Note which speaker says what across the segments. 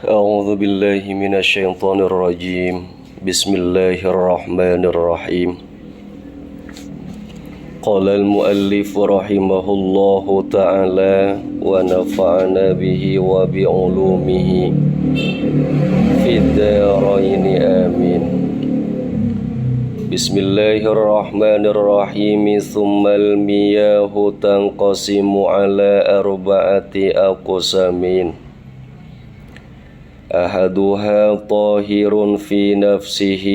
Speaker 1: أعوذ بالله من الشيطان الرجيم بسم الله الرحمن الرحيم قال المؤلف رحمه الله تعالى ونفعنا به وبعلومه في الدارين آمين بسم الله الرحمن الرحيم ثم المياه تنقسم على أربعة أقسام أحدها طاهر في نفسه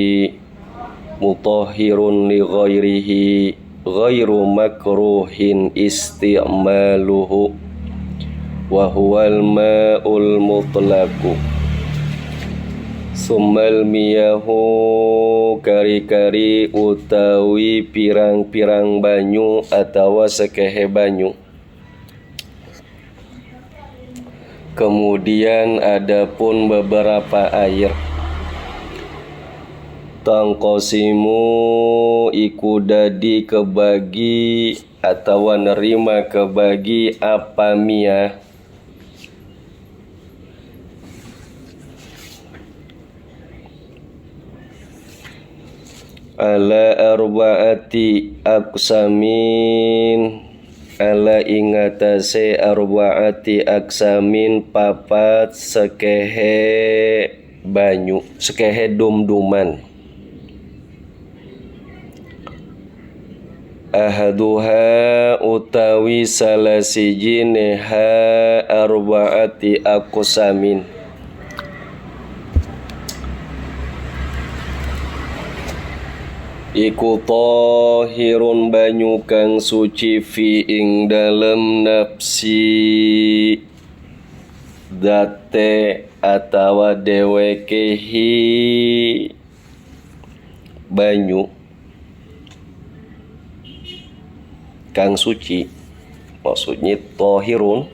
Speaker 1: مطهر لغيره غير مكروه استعماله وهو الماء المطلق ثم المياه kari-kari utawi pirang-pirang banyu atawa sakehe banyu. Kemudian adapun beberapa air tangkosimu iku dadi kebagi atau nerima kebagi apa mia ala arba'ati aqsamin ala ingatase arba'ati aksamin papat sekehe banyu sekehe dum-duman ahaduha utawi salah sijine ha arba'ati aqsamin iku tahirun banyu kang suci fi ing dalem nafsi date atawa dewekehi banyu kang suci maksudnya tahirun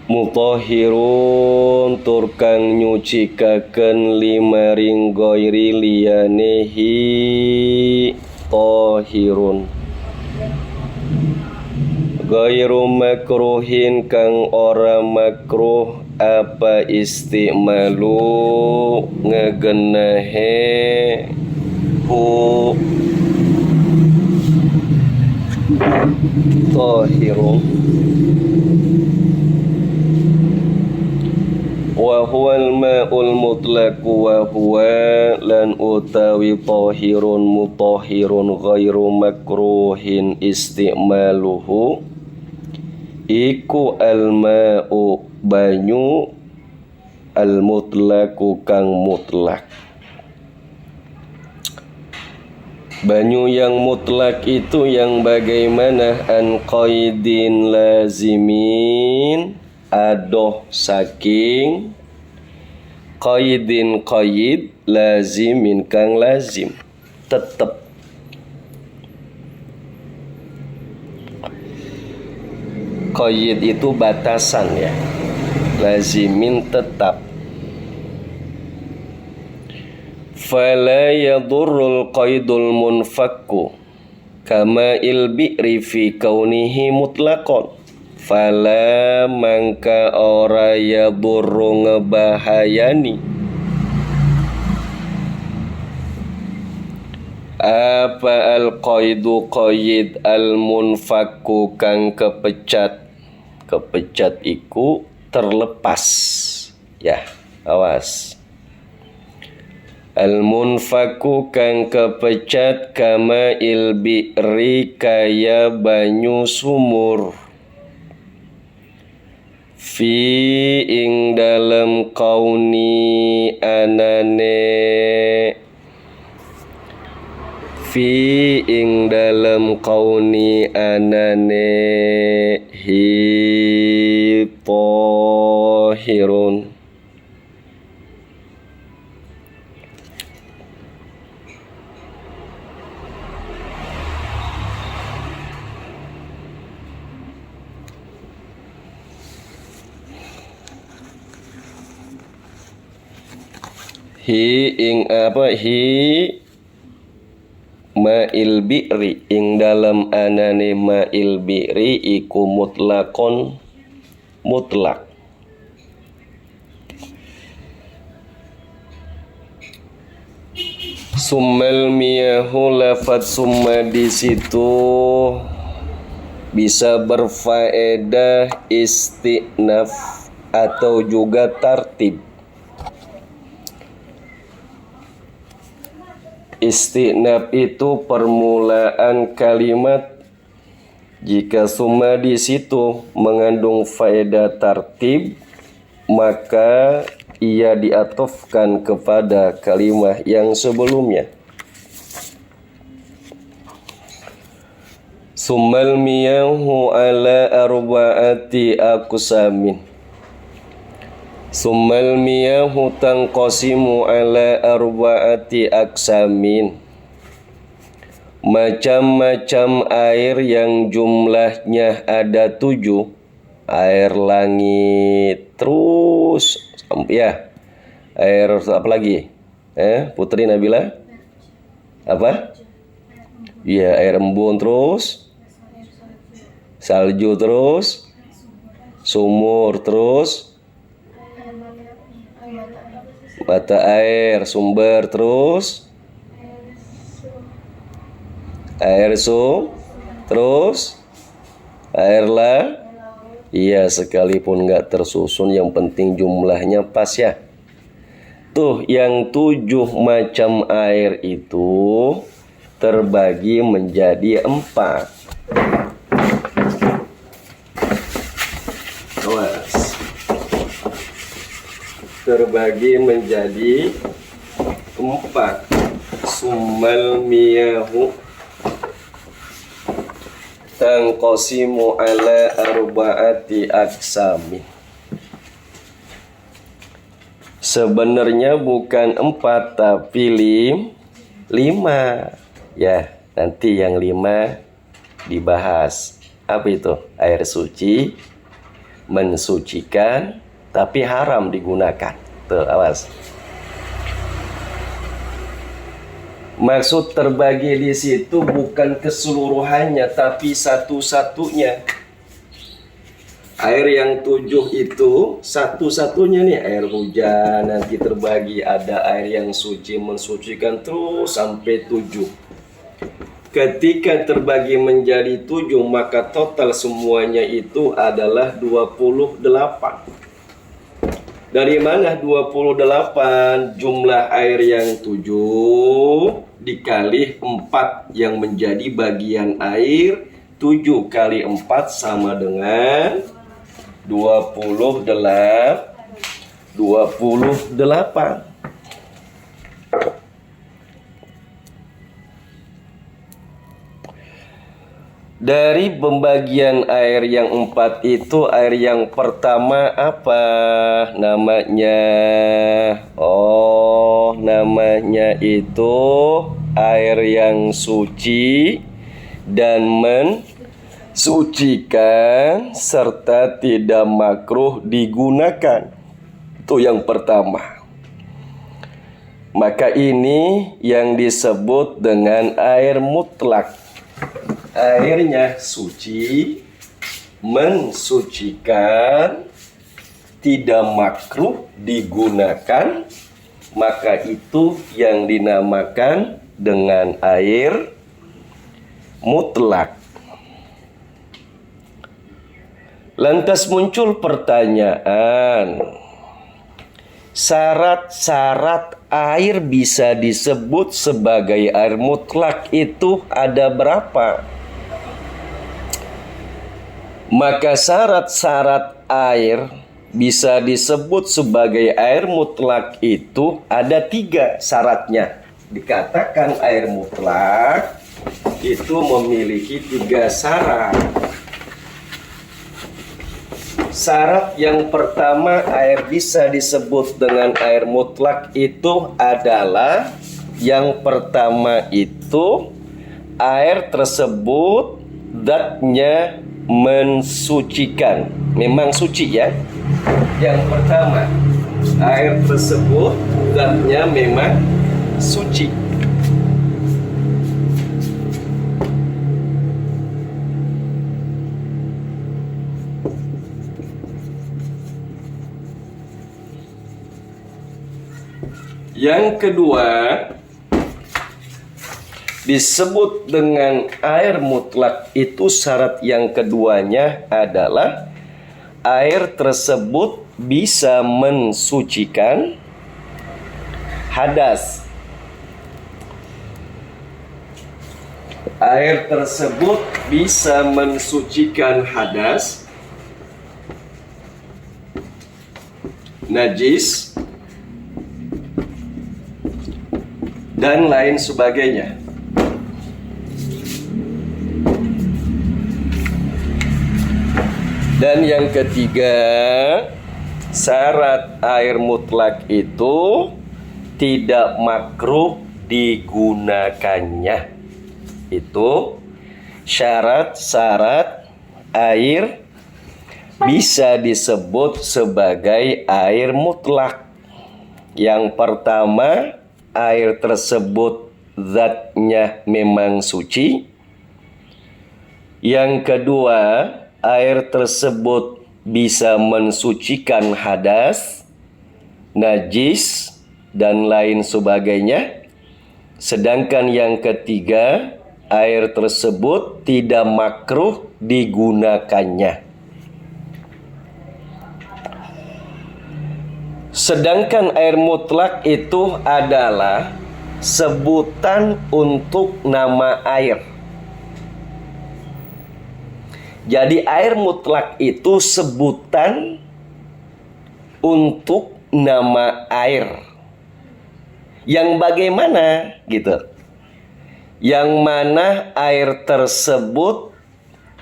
Speaker 1: mutahhirun tur kang nyucikaken limaring ghairi liyanehi tahirun ghairu makruhin kang ora makruh apa istimalu ngegenahe hu tahirun wa huwal ma'ul mutlaq wa huwa lan utawi tahirun mutahhirun ghairu makruhin istimaluhu iku al ma'u banyu al mutlaqu kang mutlak. Banyu yang mutlak itu yang bagaimana an qaidin lazimin adoh saking qaidin qaid lazimin kang lazim tetep qaid itu batasan ya lazimin tetap fala yadurrul qaidul munfakku kama il bi'ri fi kaunihi mutlaqan fala mangka ora yadurru ngebahayani apa al qaidu qaid al munfakku kang kepecat iku terlepas ya awas al munfakku kang kepecat kama il bi'ri kaya banyu sumur fi ing dalam kauni anane fi ing dalam kauni anane hi tahirun hi ing apa hi ma'il bi'ri ing dalam anane ma'il bi'ri iku mutlakon mutlak Summal miyahu lafad summa di situ bisa berfaedah istinaf atau juga tartib. Istinaf itu permulaan kalimat. Jika summa di situ mengandung faedah tartib, maka ia diatofkan kepada kalimat yang sebelumnya. Summal miyahu ala arba'ati aqsamin. Summal miyahu tanqasimu ala arba'ati aqsamin. Macam-macam air yang jumlahnya ada 7. Air langit terus ya. Air apa lagi? Putri Nabila? Apa? Iya, air embun terus, salju terus, sumur terus, mata air, sumber terus, air terus, air lah. Iya, sekalipun nggak tersusun, yang penting jumlahnya pas ya. Tuh, yang 7 macam air itu terbagi menjadi 4. Awas. Terbagi menjadi 4. Summal miyahu tanqasimu ala arba'ati aqsamin. Sebenarnya bukan 4 tapi 5. Ya, nanti yang 5 dibahas. Apa itu? Air suci, mensucikan, tapi haram digunakan. Tuh, awas. Maksud terbagi di situ bukan keseluruhannya, tapi satu-satunya. Air yang 7 itu satu-satunya nih, air hujan nanti terbagi. Ada air yang suci, mensucikan terus sampai 7. Ketika terbagi menjadi 7, maka total semuanya itu adalah 28. Dari mana 28? Jumlah air yang 7 dikali 4 yang menjadi bagian air. 7 kali 4 sama dengan 28. Dari pembagian air yang 4 itu, air yang pertama apa namanya? Oh, namanya itu air yang suci dan mensucikan serta tidak makruh digunakan. Itu yang pertama. Maka ini yang disebut dengan air mutlak. Airnya suci, mensucikan, tidak makruh digunakan, maka itu yang dinamakan dengan air mutlak. Lantas muncul pertanyaan, syarat-syarat air bisa disebut sebagai air mutlak itu ada berapa? Maka syarat-syarat air bisa disebut sebagai air mutlak itu ada 3 syaratnya. Dikatakan air mutlak itu memiliki 3 syarat. Syarat yang pertama air bisa disebut dengan air mutlak itu adalah yang pertama itu air tersebut zatnya mensucikan. Memang suci ya. Yang pertama, air tersebut zatnya memang suci. Yang kedua, disebut dengan air mutlak itu syarat yang keduanya adalah air tersebut bisa mensucikan hadas. Air tersebut bisa mensucikan hadas, najis, dan lain sebagainya. Dan yang ketiga, syarat air mutlak itu tidak makruh digunakannya. Itu syarat-syarat air bisa disebut sebagai air mutlak. Yang pertama, air tersebut zatnya memang suci. Yang kedua, air tersebut bisa mensucikan hadas, najis, dan lain sebagainya. Sedangkan yang ketiga, air tersebut tidak makruh digunakannya. Sedangkan air mutlak itu adalah sebutan untuk nama air. Jadi air mutlak itu sebutan untuk nama air. Yang bagaimana gitu? Yang mana air tersebut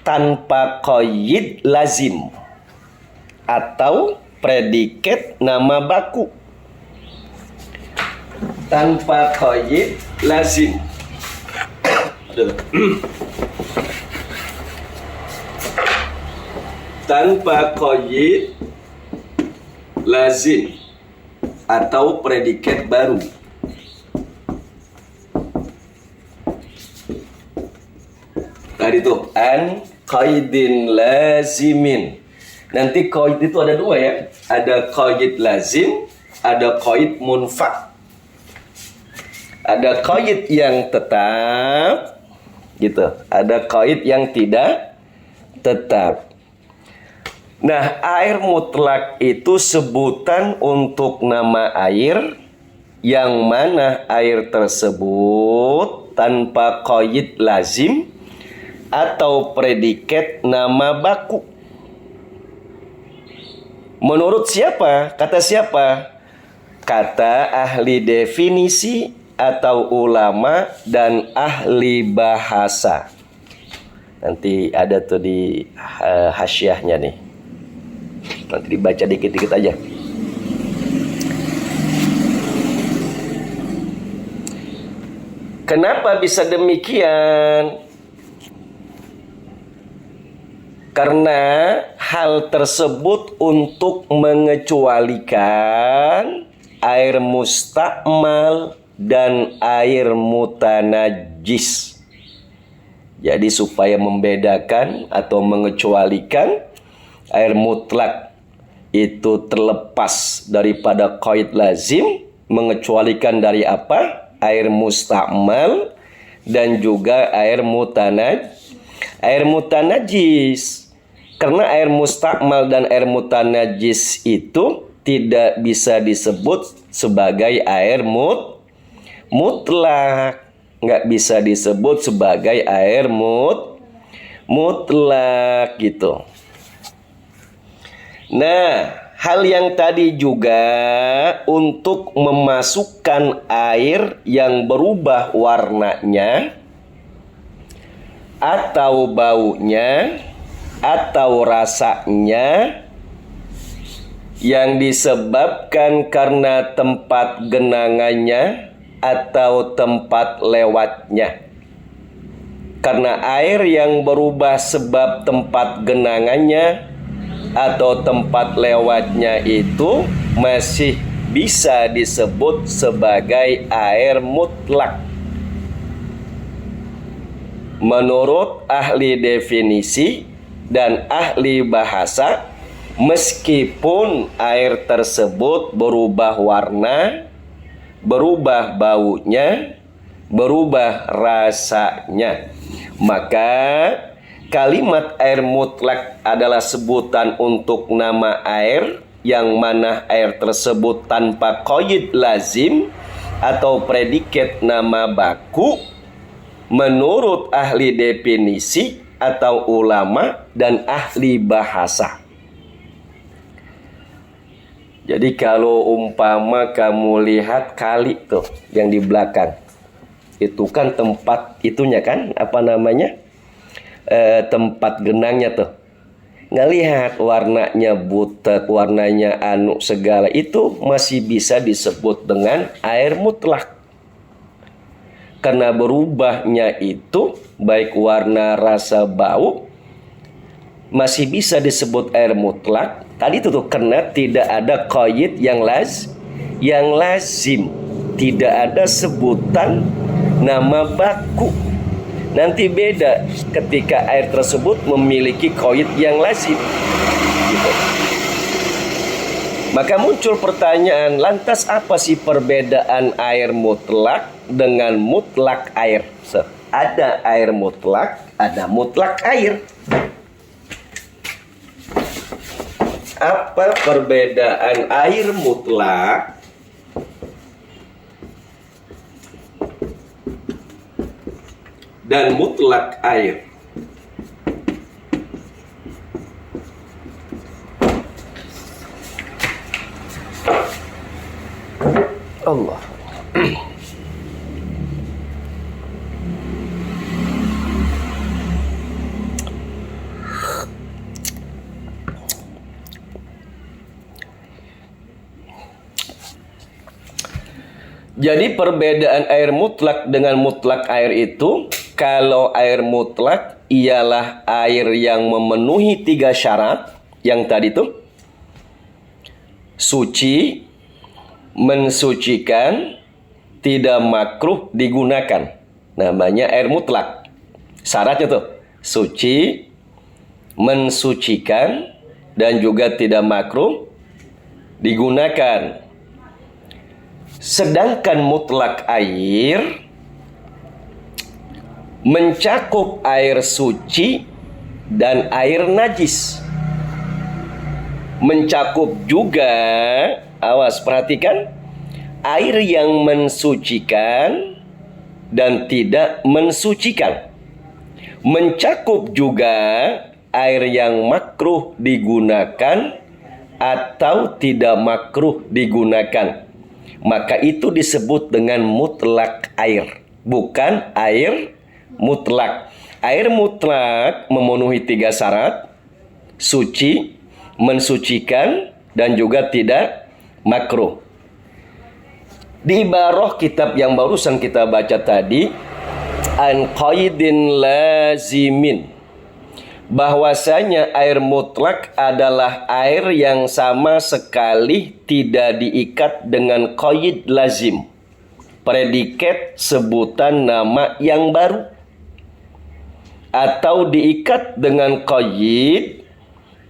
Speaker 1: tanpa qaid lazim atau predikat nama baku. Tanpa qaid lazim. Tanpa qaid lazim atau predikat baru. Tadi itu an qaidin lazimin. Nanti qaid itu ada dua ya. Ada qaid lazim, ada qaid munfak. Ada qaid yang tetap gitu. Ada qaid yang tidak tetap. Nah, air mutlak itu sebutan untuk nama air yang mana air tersebut tanpa qaid lazim atau predikat nama baku. Menurut siapa? Kata siapa? Kata ahli definisi atau ulama dan ahli bahasa. Nanti ada tuh di hasyiahnya nih. Nanti dibaca dikit-dikit aja. Kenapa bisa demikian? Karena hal tersebut untuk mengecualikan air mustakmal dan air mutanajis. Jadi supaya membedakan atau mengecualikan air mutlak itu terlepas daripada qaid lazim, mengecualikan dari apa? Air mustakmal dan juga air mutanajis. Karena air mustakmal dan air mutanajis itu tidak bisa disebut sebagai air mutlak. Nggak bisa disebut sebagai air mutlak gitu. Nah, hal yang tadi juga untuk memasukkan air yang berubah warnanya atau baunya atau rasanya yang disebabkan karena tempat genangannya atau tempat lewatnya. Karena air yang berubah sebab tempat genangannya atau tempat lewatnya itu masih bisa disebut sebagai air mutlak. Menurut ahli definisi dan ahli bahasa, meskipun air tersebut berubah warna, berubah baunya, berubah rasanya. Maka kalimat air mutlak adalah sebutan untuk nama air yang mana air tersebut tanpa qaid lazim atau predikat nama baku menurut ahli definisi atau ulama dan ahli bahasa. Jadi kalau umpama kamu lihat kali tuh yang di belakang, itu kan tempat itunya kan, apa namanya, tempat genangnya tuh. Ngelihat warnanya butek, warnanya anu segala, itu masih bisa disebut dengan air mutlak. Karena berubahnya itu baik warna, rasa, bau masih bisa disebut air mutlak. Tadi itu tuh karena tidak ada qaid yang lazim, tidak ada sebutan nama baku. Nanti beda ketika air tersebut memiliki qaid yang lazim gitu. Maka muncul pertanyaan, lantas apa sih perbedaan air mutlak dengan mutlak air? Ada air mutlak, ada mutlak air. Apa perbedaan air mutlak dan mutlak air? Allah. Jadi perbedaan air mutlak dengan mutlak air itu, kalau air mutlak ialah air yang memenuhi 3 syarat yang tadi tuh. Suci, mensucikan, tidak makruh digunakan. Namanya air mutlak. Syaratnya tuh suci, mensucikan, dan juga tidak makruh digunakan. Sedangkan mutlak air mencakup air suci dan air najis. Mencakup juga, awas perhatikan, air yang mensucikan dan tidak mensucikan. Mencakup juga air yang makruh digunakan atau tidak makruh digunakan. Maka itu disebut dengan mutlak air, bukan air mutlak. Air mutlak memenuhi 3 syarat: suci, mensucikan, dan juga tidak makruh. Di ibarah kitab yang barusan kita baca tadi, an qaidin lazimin, bahwasanya air mutlak adalah air yang sama sekali tidak diikat dengan qaid lazim, predikat sebutan nama yang baru, atau diikat dengan qaid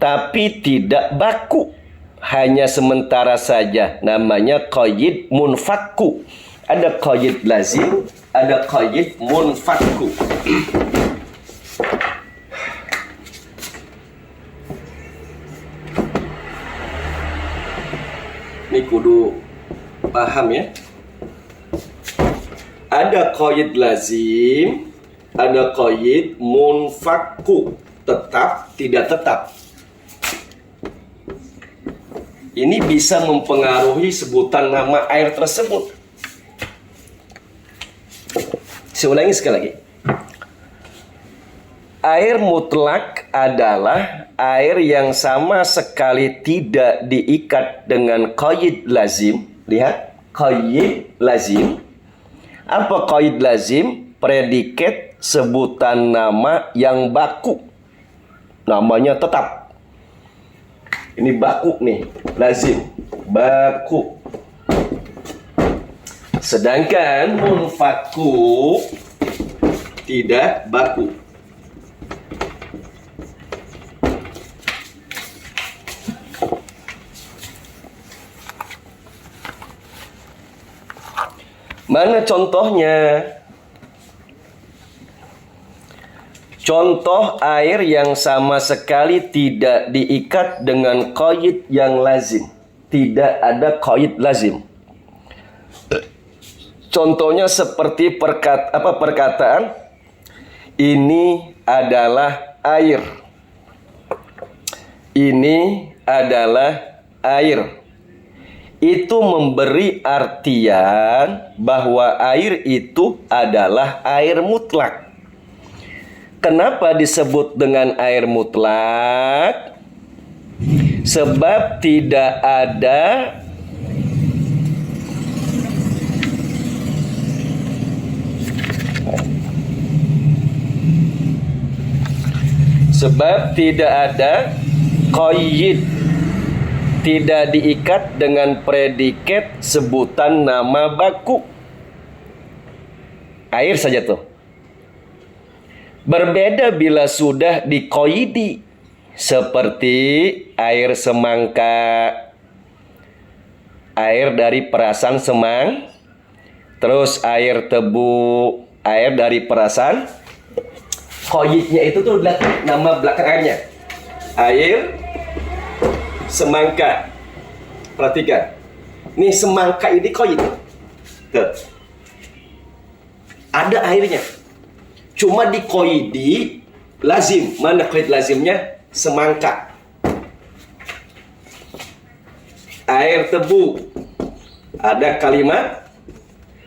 Speaker 1: tapi tidak baku, hanya sementara saja, namanya qaid munfakku. Ada qaid lazim, ada qaid munfakku. Ini kudu paham ya. Ada qaid lazim, ada qaid munfakku, tetap, tidak tetap. Ini bisa mempengaruhi sebutan nama air tersebut. Saya ulangi sekali lagi. Air mutlak adalah air yang sama sekali tidak diikat dengan qaid lazim. Lihat, qaid lazim. Apa qaid lazim? Predikat sebutan nama yang baku. Namanya tetap. Ini baku nih, lazim, baku. Sedangkan munfaku tidak baku. Mana contohnya? Contoh air yang sama sekali tidak diikat dengan qaid yang lazim. Tidak ada qaid lazim. Contohnya seperti perkataan ini adalah air. Ini adalah air. Itu memberi artian bahwa air itu adalah air mutlak. Kenapa disebut dengan air mutlak? Sebab tidak ada qaid, tidak diikat dengan predikat sebutan nama baku. Air saja tuh. Berbeda bila sudah diqaidi, seperti air semangka, air dari perasan semang, terus air tebu, air dari perasan. Qaidnya itu tuh nama belakang airnya. Air semangka. Perhatikan. Nih semangka ini qaid. Tuh. Ada airnya. Cuma diqaidi lazim. Mana qaid lazimnya? Semangka. Air tebu. Ada kalimat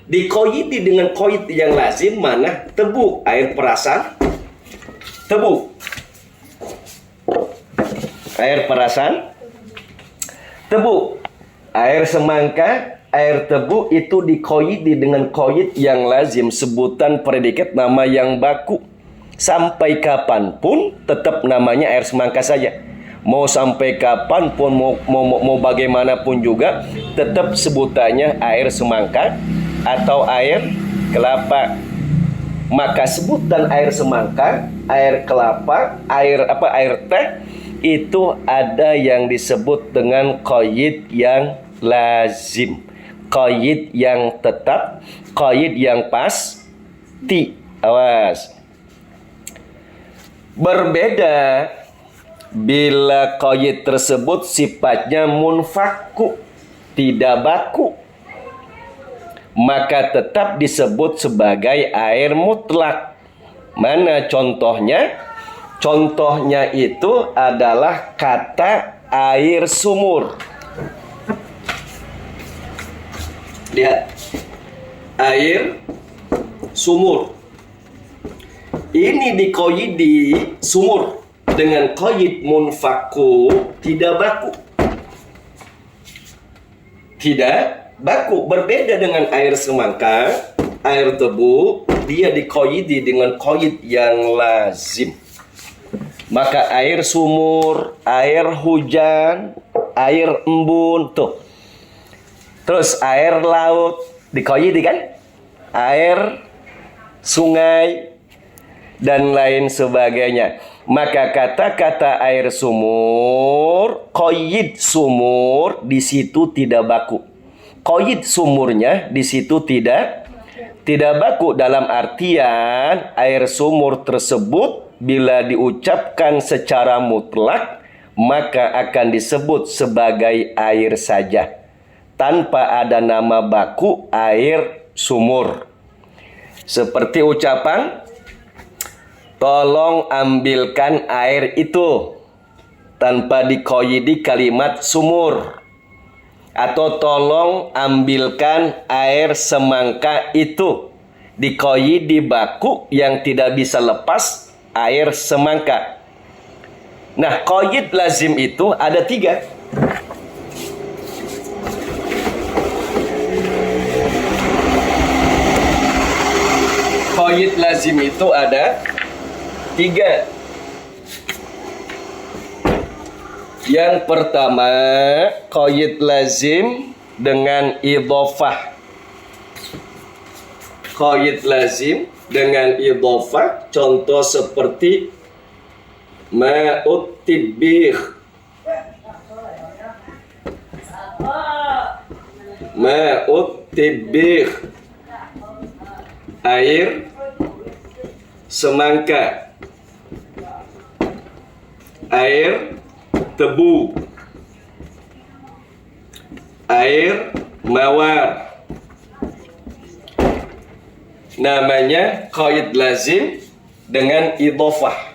Speaker 1: diqaidi dengan qaid yang lazim. Mana? Tebu. Air perasan. Tebu. Air perasan. Tebu. Air semangka, air tebu itu diqaidi dengan qaid yang lazim, sebutan predikat nama yang baku. Sampai kapanpun tetap namanya air semangka saja. Mau sampai kapanpun, mau bagaimanapun juga, tetap sebutannya air semangka atau air kelapa. Maka sebutan air semangka, air kelapa, air teh itu ada yang disebut dengan qaid yang lazim, qaid yang tetap, qaid yang pasti. Awas. Berbeda bila qaid tersebut sifatnya munfaku, tidak baku, maka tetap disebut sebagai air mutlak. Mana contohnya? Contohnya itu adalah kata air sumur. Lihat. Air sumur. Ini diqaidi sumur dengan qaid munfaku, tidak baku. Tidak baku. Berbeda dengan air semangka, air tebu, dia diqaidi dengan qaid yang lazim. Maka air sumur, air hujan, air embun tuh. Terus air laut diqaidi kan? Air sungai dan lain sebagainya. Maka kata-kata air sumur, qaid sumur di situ tidak baku. Qaid sumurnya di situ tidak baku, dalam artian air sumur tersebut bila diucapkan secara mutlak maka akan disebut sebagai air saja tanpa ada nama baku air sumur. Seperti ucapan tolong ambilkan air itu tanpa diqaidi kalimat sumur, atau tolong ambilkan air semangka itu diqaidi baku yang tidak bisa lepas air semangka. Nah, qaid lazim itu ada 3. Qaid lazim itu ada 3. Yang pertama, qaid lazim dengan idhofah. Qaid lazim dengan idhofah, contoh seperti ma'ut tibbih. Ma'ut tibbih, air semangka. air tebu, air mawar. Namanya qaid lazim dengan idhofah.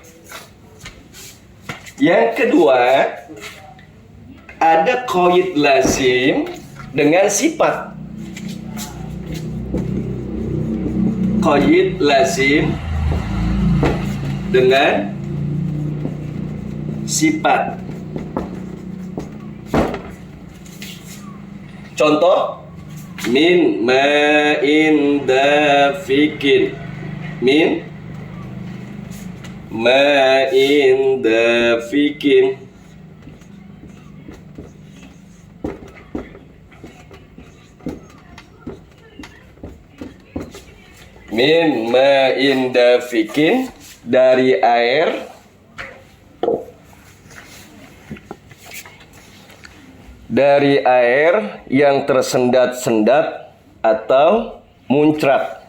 Speaker 1: Yang kedua, ada qaid lazim dengan sifat. Qaid lazim dengan sifat. Contoh, min ma'in dafikin. Min ma'in dafikin. Min ma'in dafikin, dari air yang tersendat-sendat atau muncrat.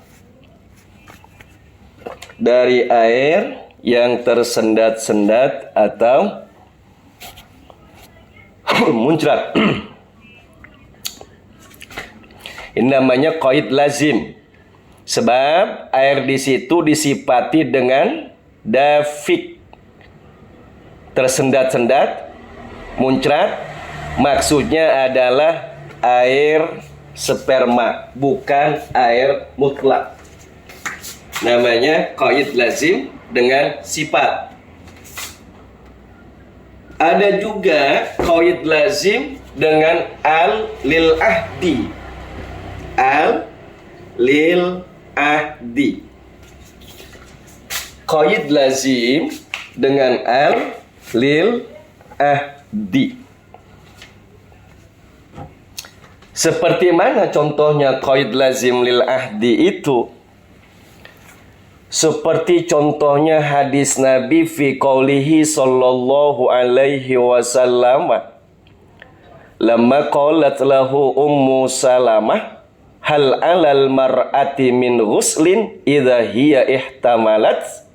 Speaker 1: Dari air yang tersendat-sendat atau muncrat. Ini namanya qaid lazim. Sebab air di situ disifati dengan dafik, tersendat-sendat, muncrat. Maksudnya adalah air sperma, bukan air mutlak. Namanya qaid lazim dengan sifat. Ada juga qaid lazim dengan al lil ahdi. Al lil ahdi. Qaid lazim dengan al lil ahdi. Seperti mana contohnya qaid lazim lil ahdi itu? Seperti contohnya hadis Nabi fi qaulihi sallallahu alaihi wasallam, lamma qalat lahu ummu salamah, hal 'alal mar'ati min ghuslin idza hiya ihtamalat?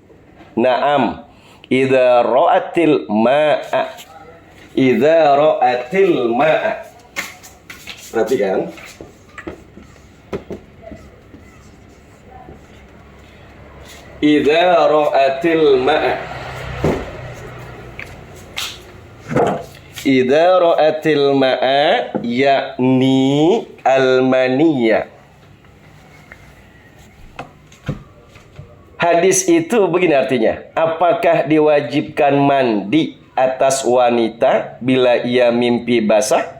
Speaker 1: Na'am, idza ra'atil ma'a. Idza ra'atil ma'a. Perhatikan. Idza ra'atil ma'a. Idza ra'atil ma'a yakni al-maniyya. Hadis itu begini artinya. Apakah diwajibkan mandi atas wanita bila ia mimpi basah?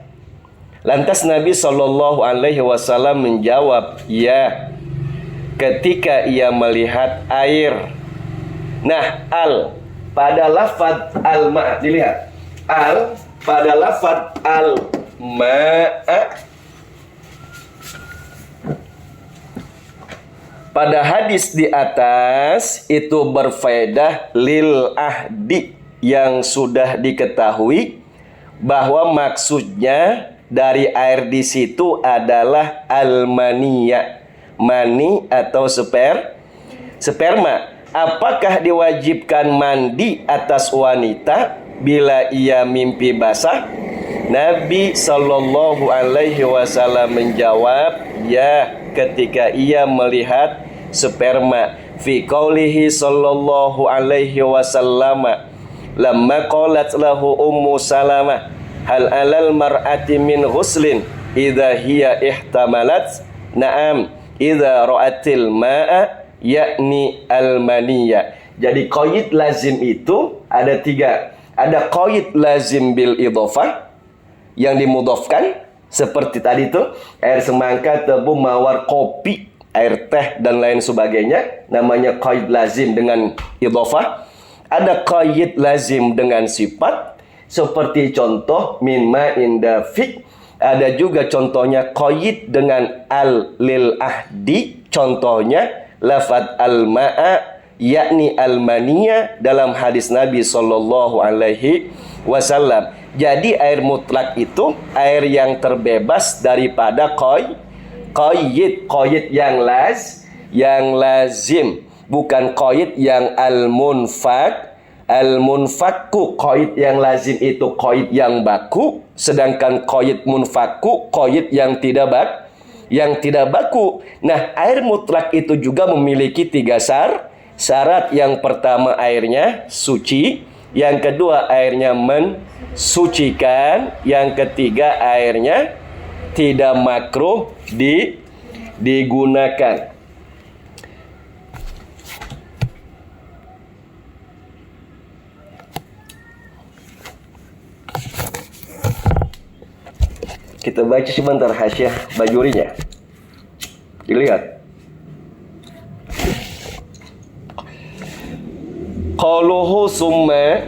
Speaker 1: Lantas Nabi Shallallahu Alaihi Wasallam menjawab, ya, ketika ia melihat air. Nah, al pada lafaz al-ma', dilihat. Al pada lafaz al-ma'. Pada hadis di atas itu berfaedah lil ahdi, yang sudah diketahui bahwa maksudnya dari air di situ adalah al-maniyya, mani atau sperma. Apakah diwajibkan mandi atas wanita bila ia mimpi basah? Nabi Shallallahu Alaihi Wasallam menjawab, ya, ketika ia melihat sperma. Fi qaulihi Shallallahu Alaihi Wasallam, lamma qalat lahu ummu salamah, hal 'alal mar'ati min ghuslin idza hiya ihtamalat? Na'am, idza ra'atil ma'a yakni al-maniyya. Jadi qaid lazim itu ada tiga. Ada qaid lazim bil idhofah, yang dimudhofkan seperti tadi itu air semangka, tebu, mawar, kopi, air teh dan lain sebagainya, namanya qaid lazim dengan idhofah. Ada qaid lazim dengan sifat, seperti contoh min ma'in dafiq. Ada juga contohnya qaid dengan al lil ahdi. Contohnya lafaz al ma'a yakni al maniyya dalam hadis Nabi Sallallahu Alaihi Wasallam. Jadi air mutlak itu air yang terbebas daripada qaid yang lazim, bukan qaid yang al munfak Al munfakku qaid yang lazim itu qaid yang baku, sedangkan qaid munfakku qaid yang tidak baku. Nah, air mutlak itu juga memiliki 3 syarat. Yang pertama airnya suci, yang kedua airnya mensucikan, yang ketiga airnya tidak makruh digunakan. Kita baca sebentar hasyiah Bajurinya. Dilihat. Qauluhu summa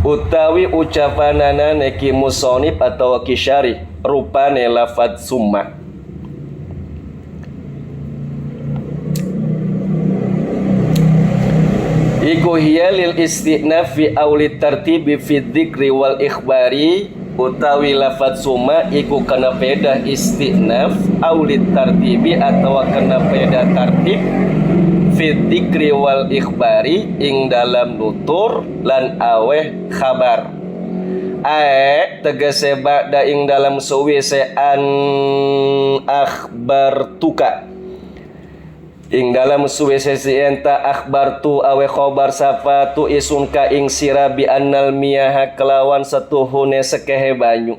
Speaker 1: utawi ucapanana neki musonib atau kisyari rupane lafad summa. Iku hiya lil istinafi awlit tartibi fi dzikri wal ikhbari. Utawi lafad summa iku kana peda istinaf aulit tartibi atau kana peda tartib fi dzikri wal ikhbari ing dalam nutur lan aweh khabar. Tegese ba'da ing dalam suwise an akhbartuka ing dalam suwise enta akhbartu awe khobar safatu isunka ing sira bi annal miyaha kelawan satuhune sekehe banyu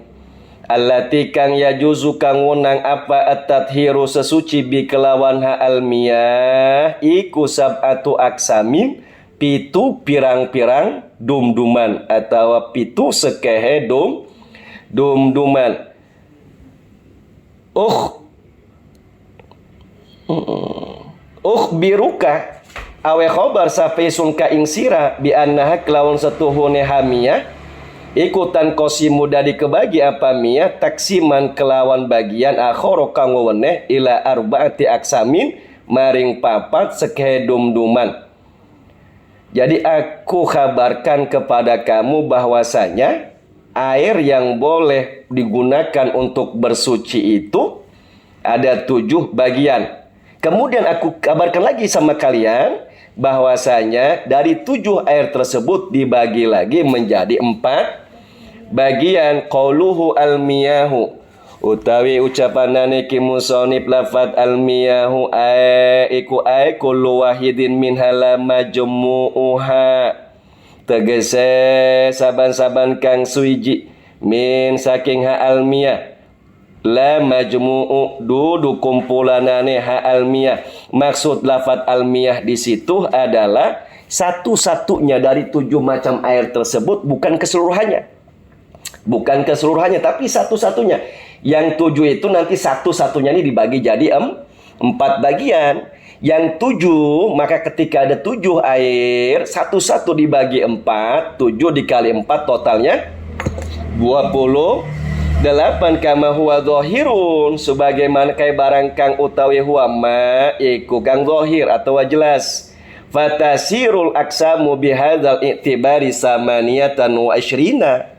Speaker 1: allati kang yajuzu kang wenang apa at-tathiru sesuci bi kelawan ha al miyah iku sab'atu aksamin pitu pirang-pirang dumduman atau pitu sekehe dumduman. Biruka awe khobar safisun ka ing sira bi annaha kelawan satuhune hamiyah ikutan qasimu dadi kebagi apa miyah taksiman kelawan bagian akhara kang weweneh ila arbaati aksamin maring papat sekehe dumduman. Jadi aku kabarkan kepada kamu bahwasanya air yang boleh digunakan untuk bersuci itu ada 7 bagian. Kemudian aku kabarkan lagi sama kalian bahwasanya dari 7 air tersebut dibagi lagi menjadi 4 bagian. Qauluhu al-miyahu utawi ucapanane ki musonib lafad al-miyahu iku kullu wahidin minha la majmu'uha tegese saban-saban kang suwiji min saking ha al-miyah la majmu'u dudu kumpulanane ha almiyah. Maksud lafaz almiyah di situ adalah satu-satunya dari 7 macam air tersebut, bukan keseluruhannya. Bukan keseluruhannya, tapi satu-satunya. Yang 7 itu nanti satu-satunya ini dibagi jadi 4 bagian. Yang 7, maka ketika ada 7 air, satu-satu dibagi 4, 7 dikali 4 totalnya 28 kama huwa dhahirun sebagaimana kai barang kang utawi huwa ma iku kang zahir atau jelas. Fatasirul aksamu bihadzal i'tibari samaniyatan wa asyrina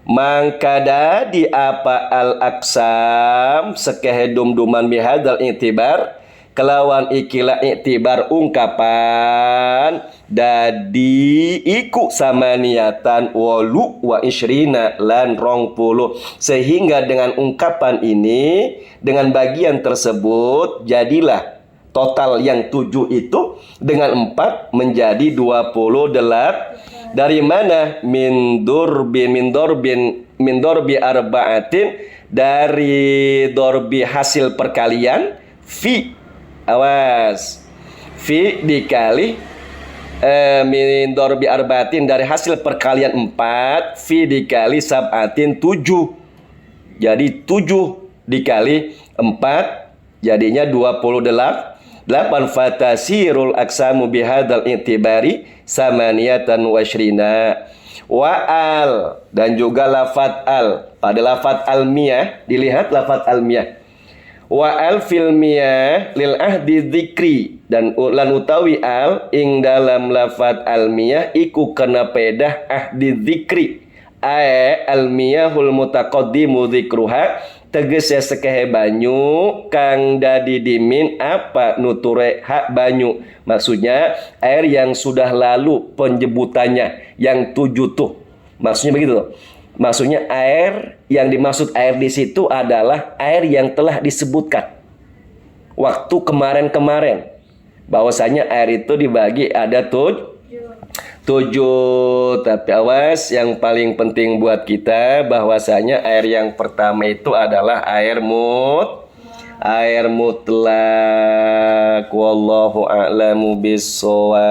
Speaker 1: mangka dadi apa al aksam sekehe dumduman bihadzal i'tibar kelawan ikilah i'tibar ungkapan dadi iku samaniyatan walu wa isyrina lan 20. Sehingga dengan ungkapan ini, dengan bagian tersebut, jadilah total yang 7 itu dengan 4 menjadi 28. Dari mana? Min dorbi arba'atin, dari dorbi hasil perkalian fi. Awas, fi dikali min dorbi arbatin dari hasil perkalian 4, fi dikali sab'atin 7. Jadi 7 dikali 4 jadinya 28. Fatasirul aksamu bihadzal i'tibari samaniyatan wa asyrina. Wa al dan juga lafat al. Pada lafat almiyah dilihat lafat almiyah. Wa al fil miyah lil ahdi dzikri dan lan utawi al ing dalam lafaz al miyah iku kena pedah ahdi dzikri al miyahul mutaqaddimu dzikruha tegese sekehe banyu kang dadi dimin apa nuture hak banyu. Maksudnya air yang sudah lalu penyebutannya yang 7 tuh. Maksudnya begitu loh. Maksudnya air yang dimaksud air di situ adalah air yang telah disebutkan waktu kemarin-kemarin. Bahwasanya air itu dibagi ada 7. Tapi awas, yang paling penting buat kita bahwasanya air yang pertama itu adalah air mutlak. Wallahu a'lamu bissawab.